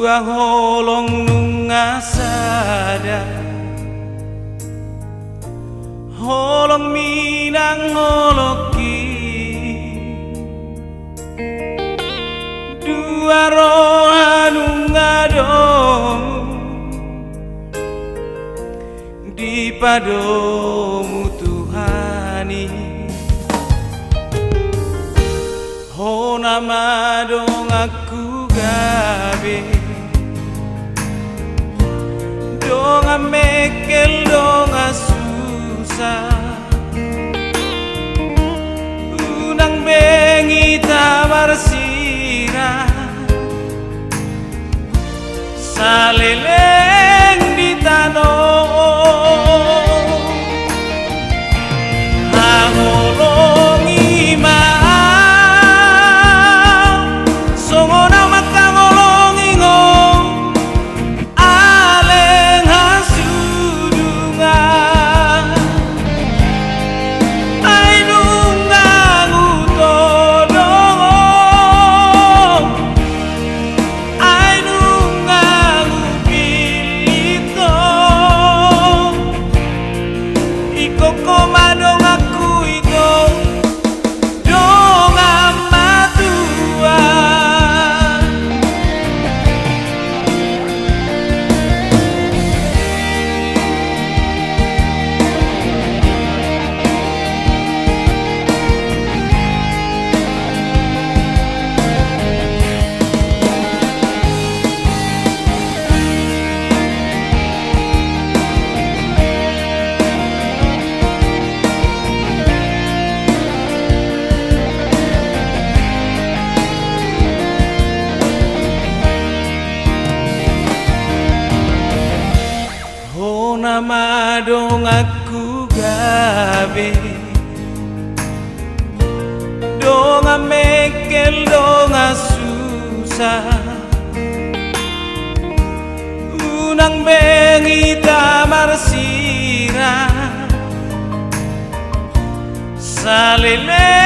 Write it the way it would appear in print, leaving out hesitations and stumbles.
Duang holong nungasada holong minang holoki dua roh ngadong di padomu Tuhani ho nama dong aku gabe dong mekel dong susah unang bengi tamar sirah saleleng di tanah hangolongi mau songona maka ngolongi ngong aleng hasudungan ai nungang utodong ai nungang upilito ikoko madong aku itu dong amatua ho nama dong aku gabe dong mekel dong susah unang bengi tamar sirah salele